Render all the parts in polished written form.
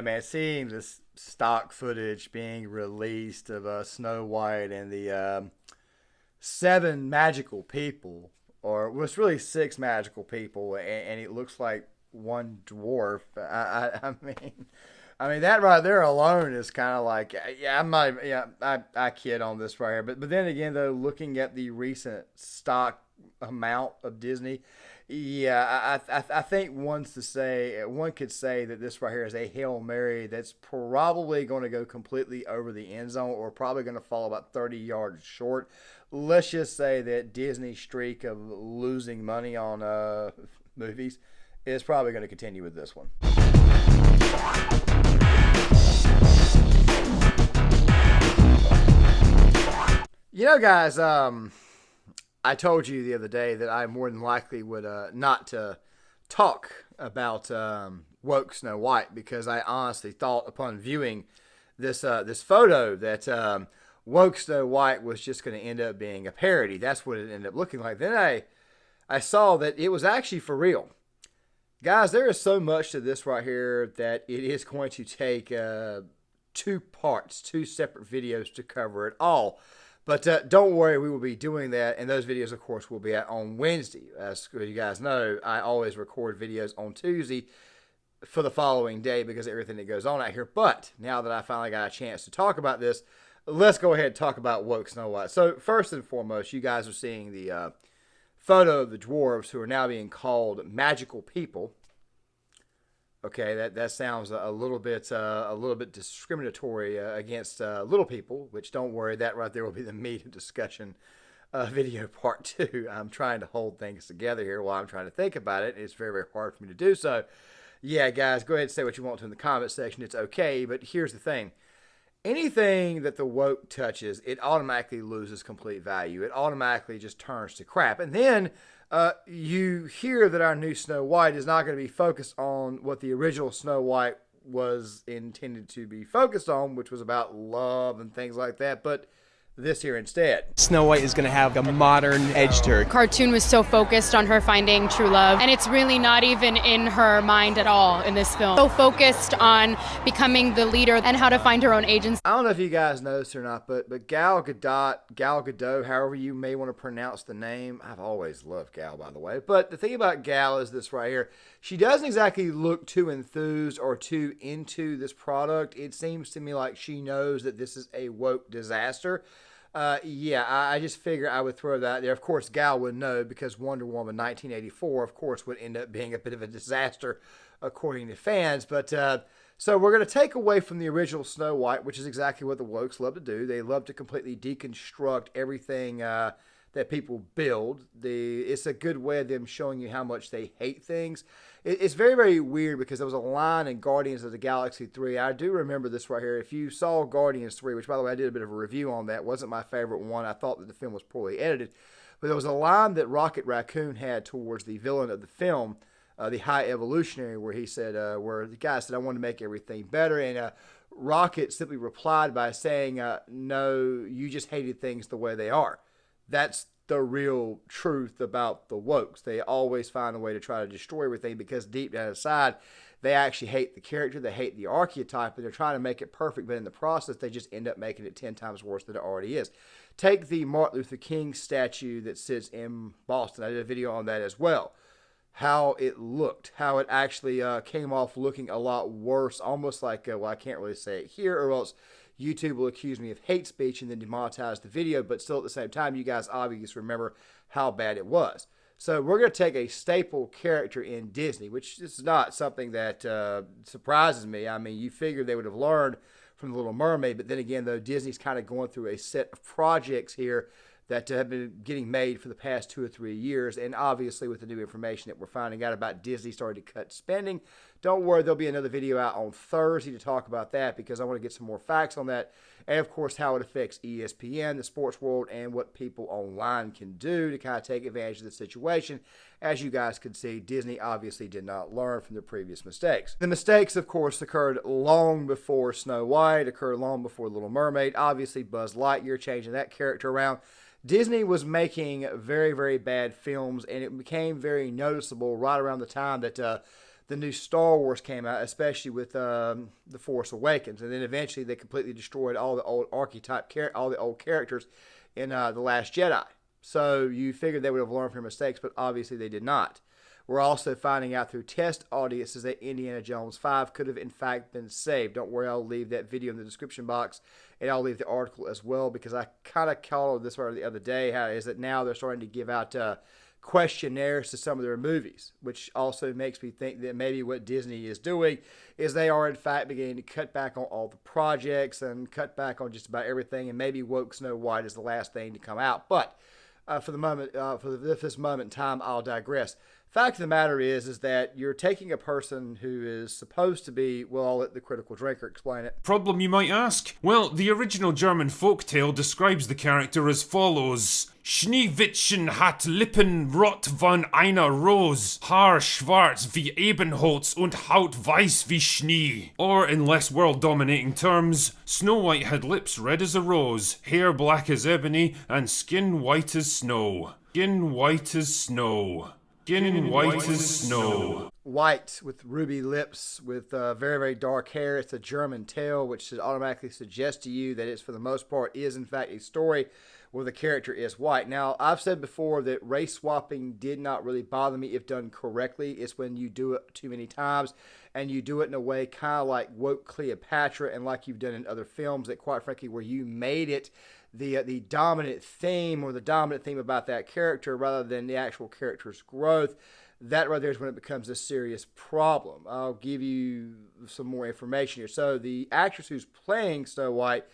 man, seeing this stock footage being released of Snow White and the seven magical people, or well, it's really six magical people, and it looks like one dwarf. I mean that right there alone is kind of like, yeah, I'm not, yeah, I kid on this right here, but then again though, looking at the recent stock amount of Disney, yeah, I think one could say that this right here is a Hail Mary that's probably going to go completely over the end zone, or probably going to fall about 30 yards short. Let's just say that Disney's streak of losing money on movies is probably going to continue with this one. Guys, I told you the other day that I more than likely would not to talk about woke Snow White, because I honestly thought upon viewing this photo that woke Snow White was just going to end up being a parody. That's what it ended up looking like. Then I saw that it was actually for real. Guys, there is so much to this right here that it is going to take two parts, two separate videos to cover it all. But don't worry, we will be doing that, and those videos, of course, will be out on Wednesday. As you guys know, I always record videos on Tuesday for the following day because of everything that goes on out here. But now that I finally got a chance to talk about this, let's go ahead and talk about woke Snow White. So first and foremost, you guys are seeing the photo of the dwarves, who are now being called magical people. Okay, that sounds a little bit discriminatory against little people, which don't worry, that right there will be the meat of discussion video part 2. I'm trying to hold things together here while I'm trying to think about it. It's very, very hard for me to do so. Yeah, guys, go ahead and say what you want to in the comment section. It's okay, but here's the thing. Anything that the woke touches, it automatically loses complete value. It automatically just turns to crap. And then you hear that our new Snow White is not going to be focused on what the original Snow White was intended to be focused on, which was about love and things like that, but this here instead. Snow White is going to have a modern edge to her. Cartoon was so focused on her finding true love, and it's really not even in her mind at all in this film. So focused on becoming the leader and how to find her own agency. I don't know if you guys noticed or not, but Gal Gadot, however you may want to pronounce the name, I've always loved Gal, by the way, but the thing about Gal is this right here. She doesn't exactly look too enthused or too into this product. It seems to me like she knows that this is a woke disaster. I just figured I would throw that there. Of course, Gal would know, because Wonder Woman 1984, of course, would end up being a bit of a disaster, according to fans. But so we're going to take away from the original Snow White, which is exactly what the wokes love to do. They love to completely deconstruct everything that people build. It's a good way of them showing you how much they hate things. It's very, very weird, because there was a line in Guardians of the Galaxy 3. I do remember this right here. If you saw Guardians 3, which, by the way, I did a bit of a review on that. Wasn't my favorite one. I thought that the film was poorly edited. But there was a line that Rocket Raccoon had towards the villain of the film, the High Evolutionary, where he said, where the guy said, "I want to make everything better." And Rocket simply replied by saying, "No, you just hated things the way they are." That's the real truth about the wokes. They always find a way to try to destroy everything, because deep down inside, they actually hate the character, they hate the archetype, and they're trying to make it perfect, but in the process, they just end up making it 10 times worse than it already is. Take the Martin Luther King statue that sits in Boston. I did a video on that as well. How it looked, how it actually came off looking a lot worse, almost like, well, I can't really say it here, or else YouTube will accuse me of hate speech and then demonetize the video, but still at the same time, you guys obviously remember how bad it was. So we're going to take a staple character in Disney, which is not something that surprises me. I mean, you figured they would have learned from The Little Mermaid, but then again, though, Disney's kind of going through a set of projects here that have been getting made for the past 2 or 3 years. And obviously, with the new information that we're finding out about Disney starting to cut spending, don't worry, there'll be another video out on Thursday to talk about that, because I want to get some more facts on that. And of course, how it affects ESPN, the sports world, and what people online can do to kind of take advantage of the situation. As you guys can see, Disney obviously did not learn from their previous mistakes. The mistakes, of course, occurred long before Snow White, occurred long before Little Mermaid. Obviously, Buzz Lightyear, changing that character around. Disney was making very, very bad films, and it became very noticeable right around the time that the new Star Wars came out, especially with The Force Awakens, and then eventually they completely destroyed all the old all the old characters in The Last Jedi. So you figured they would have learned from their mistakes, but obviously they did not. We're also finding out through test audiences that Indiana Jones 5 could have in fact been saved. Don't worry, I'll leave that video in the description box, and I'll leave the article as well, because I kind of called this right the other day. How is that now they're starting to give out questionnaires to some of their movies, which also makes me think that maybe what Disney is doing is they are in fact beginning to cut back on all the projects and cut back on just about everything, and maybe Woke Snow White is the last thing to come out. But for the moment, this moment in time, I'll digress. Fact of the matter is that you're taking a person who is supposed to be, well, I'll let the critical drinker explain it. Problem, you might ask? Well, the original German folktale describes the character as follows. Schneewittchen hat Lippen rot von einer Rose, Haar schwarz wie Ebenholz und Haut weiß wie Schnee. Or, in less world-dominating terms, Snow White had lips red as a rose, hair black as ebony, and skin white as snow. Skin white as snow. Skin white as snow. White with ruby lips, with very, very dark hair. It's a German tale, which should automatically suggest to you that it's, for the most part, is in fact a story where the character is white. Now, I've said before that race swapping did not really bother me if done correctly. It's when you do it too many times, and you do it in a way kind of like Woke Cleopatra, and like you've done in other films, that quite frankly, where you made it the dominant theme, or the dominant theme about that character, rather than the actual character's growth. That right there is when it becomes a serious problem. I'll give you some more information here. So the actress who's playing Snow White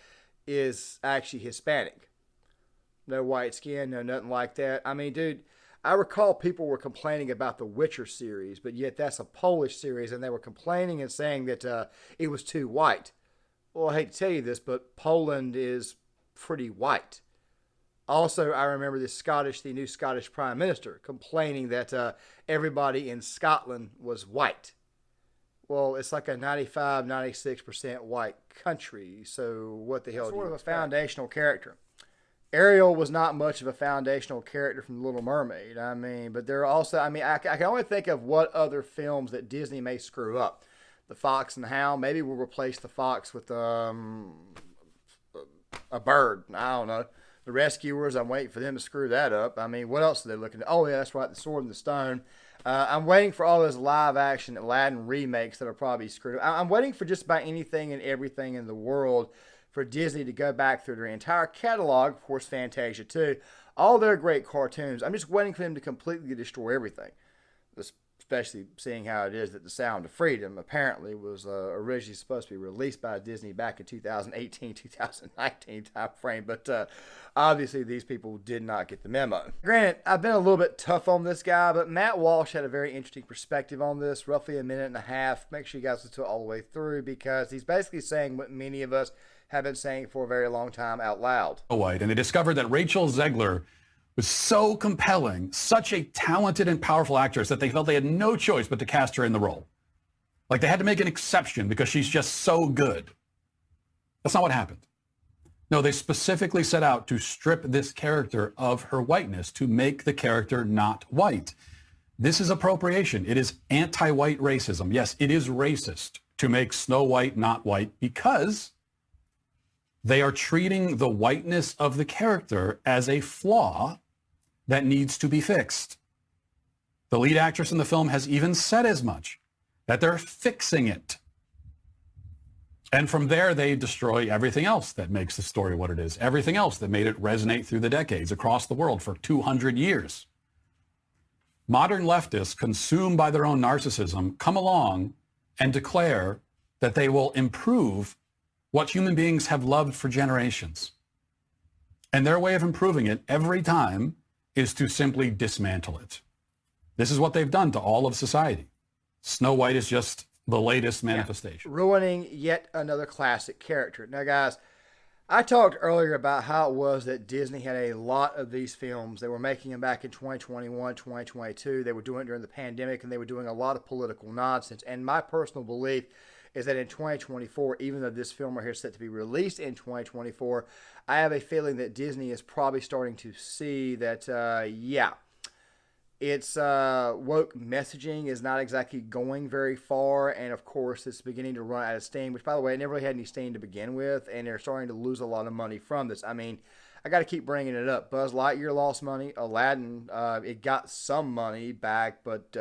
is actually Hispanic. No white skin, no nothing like that. I mean, dude, I recall people were complaining about the Witcher series, but yet that's a Polish series, and they were complaining and saying that it was too white. Well, I hate to tell you this, but Poland is pretty white. Also, I remember the new Scottish Prime Minister complaining that everybody in Scotland was white. Well, it's like a 95, 96% white country, so what the hell do you expect? Sort of a foundational character. Ariel was not much of a foundational character from The Little Mermaid. I mean, but there are also, I can only think of what other films that Disney may screw up. The Fox and the Hound. Maybe we'll replace the fox with a bird. I don't know. The Rescuers, I'm waiting for them to screw that up. I mean, what else are they looking at? Oh, yeah, that's right, The Sword and the Stone. I'm waiting for all those live-action Aladdin remakes that are probably screwed up. I'm waiting for just about anything and everything in the world for Disney to go back through their entire catalog, of course, Fantasia too, all their great cartoons. I'm just waiting for them to completely destroy everything, especially seeing how it is that The Sound of Freedom apparently was originally supposed to be released by Disney back in 2018, 2019 time frame, but obviously these people did not get the memo. Granted, I've been a little bit tough on this guy, but Matt Walsh had a very interesting perspective on this, roughly a minute and a half. Make sure you guys listen to it all the way through, because he's basically saying what many of us have been saying for a very long time out loud. White, and they discovered that Rachel Zegler was so compelling, such a talented and powerful actress, that they felt they had no choice but to cast her in the role. Like, they had to make an exception because she's just so good. That's not what happened. No, they specifically set out to strip this character of her whiteness, to make the character not white. This is appropriation. It is anti-white racism. Yes, it is racist to make Snow White not white, because they are treating the whiteness of the character as a flaw that needs to be fixed. The lead actress in the film has even said as much, that they're fixing it. And from there, they destroy everything else that makes the story what it is, everything else that made it resonate through the decades across the world for 200 years. Modern leftists, consumed by their own narcissism, come along and declare that they will improve what human beings have loved for generations. And their way of improving it every time is to simply dismantle it. This is what they've done to all of society. Snow White is just the latest manifestation. Yeah, ruining yet another classic character. Now, guys, I talked earlier about how it was that Disney had a lot of these films. They were making them back in 2021, 2022. They were doing it during the pandemic, and they were doing a lot of political nonsense. And my personal belief is that in 2024, even though this film right here is set to be released in 2024, I have a feeling that Disney is probably starting to see that, Its woke messaging is not exactly going very far, and of course it's beginning to run out of steam, which, by the way, it never really had any steam to begin with, and they're starting to lose a lot of money from this. I mean, I got to keep bringing it up. Buzz Lightyear lost money. Aladdin, it got some money back, but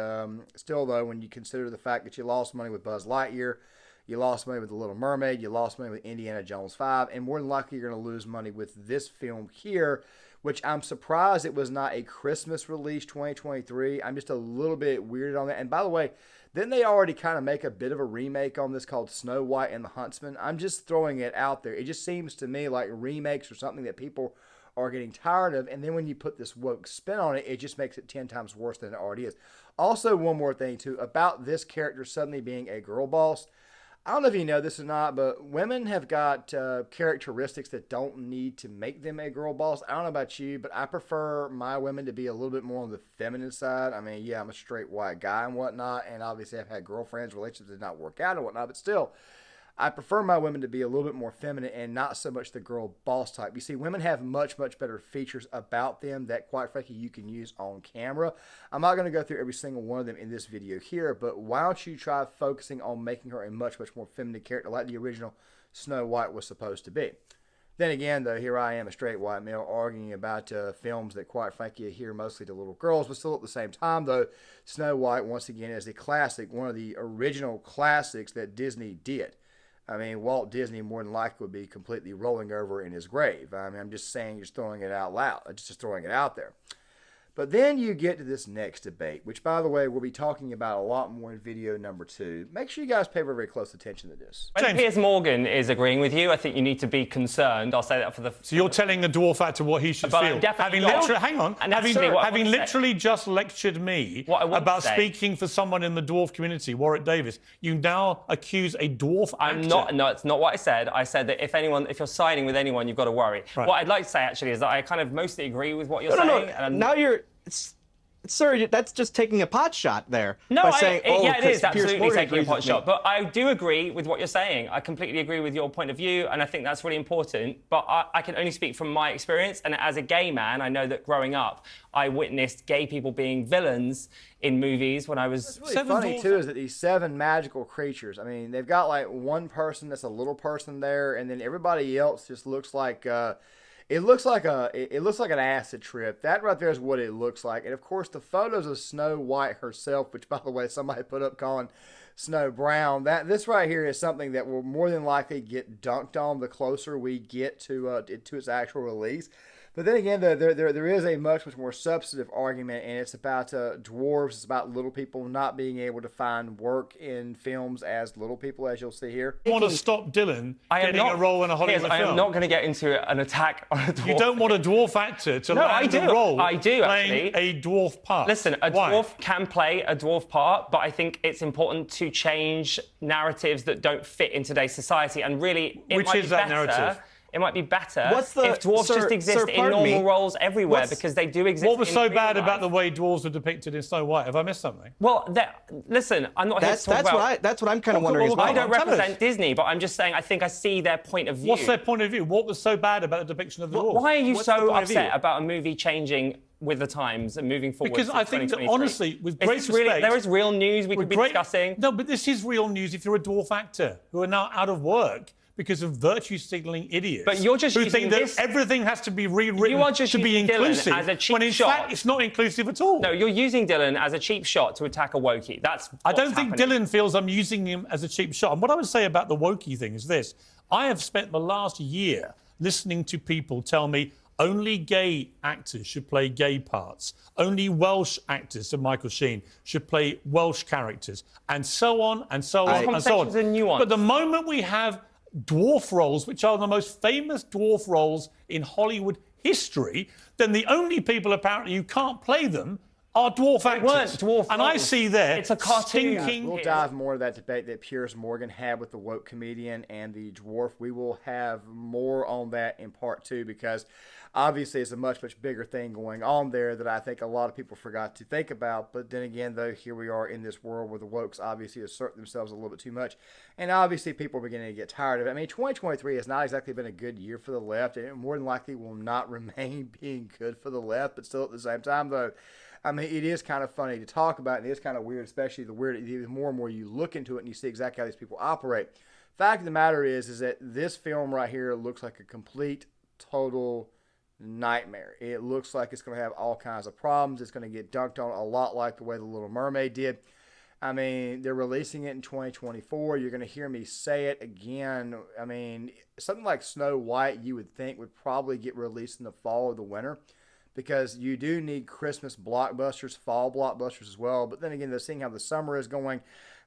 still, though, when you consider the fact that you lost money with Buzz Lightyear, you lost money with The Little Mermaid, you lost money with Indiana Jones 5, and more than likely you're going to lose money with this film here, which I'm surprised it was not a Christmas release 2023. I'm just a little bit weirded on that. And by the way, didn't they already kind of make a bit of a remake on this called Snow White and the Huntsman? I'm just throwing it out there. It just seems to me like remakes are something that people are getting tired of. And then when you put this woke spin on it, it just makes it 10 times worse than it already is. Also, one more thing, too, about this character suddenly being a girl boss. I don't know if you know this or not, but women have got characteristics that don't need to make them a girl boss. I don't know about you, but I prefer my women to be a little bit more on the feminine side. I mean, yeah, I'm a straight white guy and whatnot, and obviously I've had girlfriends, relationships that did not work out and whatnot, but still, I prefer my women to be a little bit more feminine and not so much the girl boss type. You see, women have much, much better features about them that, quite frankly, you can use on camera. I'm not going to go through every single one of them in this video here, but why don't you try focusing on making her a much, much more feminine character like the original Snow White was supposed to be. Then again, though, here I am, a straight white male, arguing about films that, quite frankly, adhere mostly to little girls, but still at the same time, though, Snow White, once again, is a classic, one of the original classics that Disney did. I mean, Walt Disney more than likely would be completely rolling over in his grave. I mean, I'm just saying, just throwing it out loud, just throwing it out there. But then you get to this next debate, which, by the way, we'll be talking about a lot more in video number 2. Make sure you guys pay very, very close attention to this. When Piers Morgan is agreeing with you, I think you need to be concerned. I'll say that for the... So you're telling the dwarf actor what he should feel? Having literally just lectured me about speaking for someone in the dwarf community, Warwick Davis. You now accuse a dwarf actor. No, it's not what I said. I said that if you're siding with anyone, you've got to worry. Right. What I'd like to say, actually, is that I kind of mostly agree with what you're saying. And now sir, that's just taking a pot shot there. No, it is absolutely taking a pot shot. But I do agree with what you're saying. I completely agree with your point of view, and I think that's really important. But I can only speak from my experience, and as a gay man, I know that growing up, I witnessed gay people being villains in movies when I was... What's really funny, too, is that these 7 magical creatures, I mean, they've got, like, one person that's a little person there, and then everybody else just looks like... It looks like an acid trip. That right there is what it looks like. And of course, the photos of Snow White herself, which by the way somebody put up calling Snow Brown. This right here is something that will more than likely get dunked on the closer we get to its actual release. But then again, there is a much more substantive argument, and it's about dwarves. It's about little people not being able to find work in films as little people, as you'll see here. You want to stop Dylan getting a role in a Hollywood film? I am not going to get into an attack on a dwarf. You don't want a dwarf actor to land a role playing a dwarf part. Listen, a dwarf can play a dwarf part, but I think it's important to change narratives that don't fit in today's society. And really, Which is that narrative? It might be better if dwarves just exist in normal roles everywhere, because they do exist. What was so bad about the way dwarves were depicted in Snow White? Have I missed something? Well, listen, I'm not here to talk about... That's what I'm kind of wondering as well. I don't represent Disney, but I'm just saying I think I see their point of view. What's their point of view? What was so bad about the depiction of the dwarves? Why are you so upset about a movie changing with the times and moving forward? Because I think that, honestly, with great respect... there is real news we could be discussing. No, but this is real news if you're a dwarf actor who are now out of work because of virtue-signaling idiots. But you're just who think that everything has to be rewritten to be inclusive, as a cheap when in fact it's not inclusive at all. No, you're using Dylan as a cheap shot to attack a wokie. I don't think Dylan feels I'm using him as a cheap shot. And what I would say about the wokie thing is this. I have spent the last year listening to people tell me only gay actors should play gay parts. Only Welsh actors, so Michael Sheen, should play Welsh characters. And so on, and so on, and so on. But the moment we have dwarf roles, which are the most famous dwarf roles in Hollywood history, then the only people apparently who can't play them are dwarf actors. Weren't dwarf and roles. I see there it's a cartoon. We'll dive more into that debate that Piers Morgan had with the woke comedian and the dwarf. We will have more on that in part 2, because obviously it's a much, much bigger thing going on there that I think a lot of people forgot to think about. But then again, though, here we are in this world where the wokes obviously assert themselves a little bit too much. And obviously people are beginning to get tired of it. I mean, 2023 has not exactly been a good year for the left, and it more than likely will not remain being good for the left. But still, at the same time, though, I mean, it is kind of funny to talk about, and it is kind of weird, especially the more and more you look into it and you see exactly how these people operate. Fact of the matter is that this film right here looks like a complete, total nightmare. It looks like it's going to have all kinds of problems. It's going to get dunked on a lot like the way The Little Mermaid did. I mean, they're releasing it in 2024. You're going to hear me say it again. I mean, something like Snow White, you would think, would probably get released in the fall or the winter, because you do need Christmas blockbusters, fall blockbusters as well. But then again, seeing how the summer is going,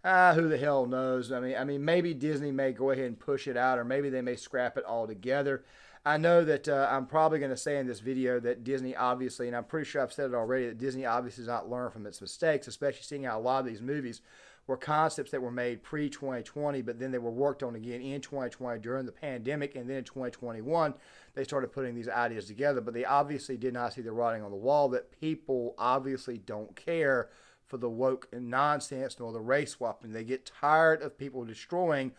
who the hell knows? I mean, maybe Disney may go ahead and push it out, or maybe they may scrap it altogether. I know that I'm probably going to say in this video that Disney obviously, and I'm pretty sure I've said it already, that Disney obviously does not learn from its mistakes, especially seeing how a lot of these movies were concepts that were made pre-2020, but then they were worked on again in 2020 during the pandemic, and then in 2021, they started putting these ideas together. But they obviously did not see the writing on the wall that people obviously don't care for the woke nonsense nor the race swapping. They get tired of people destroying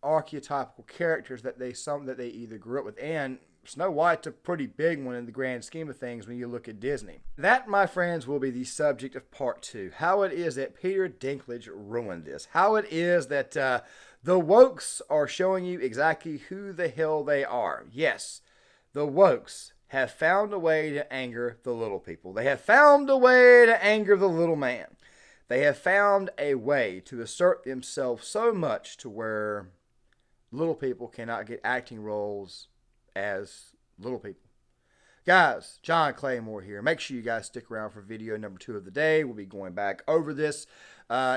archetypical characters that they either grew up with. And Snow White's a pretty big one in the grand scheme of things when you look at Disney. That, my friends, will be the subject of part 2. How it is that Peter Dinklage ruined this. How it is that the wokes are showing you exactly who the hell they are. Yes, the wokes have found a way to anger the little people. They have found a way to anger the little man. They have found a way to assert themselves so much to where little people cannot get acting roles as little people. Guys, John Claymore here. Make sure you guys stick around for video number 2 of the day. We'll be going back over this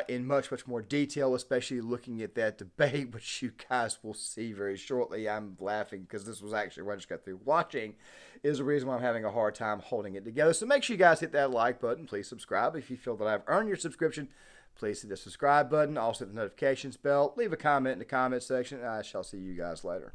in much more detail, especially looking at that debate, which you guys will see very shortly. I'm laughing because this was actually what I just got through watching, is the reason why I'm having a hard time holding it together. So make sure you guys hit that like button. Please subscribe if you feel that I've earned your subscription. Please hit the subscribe button. Also hit the notifications bell. Leave a comment in the comment section. I shall see you guys later.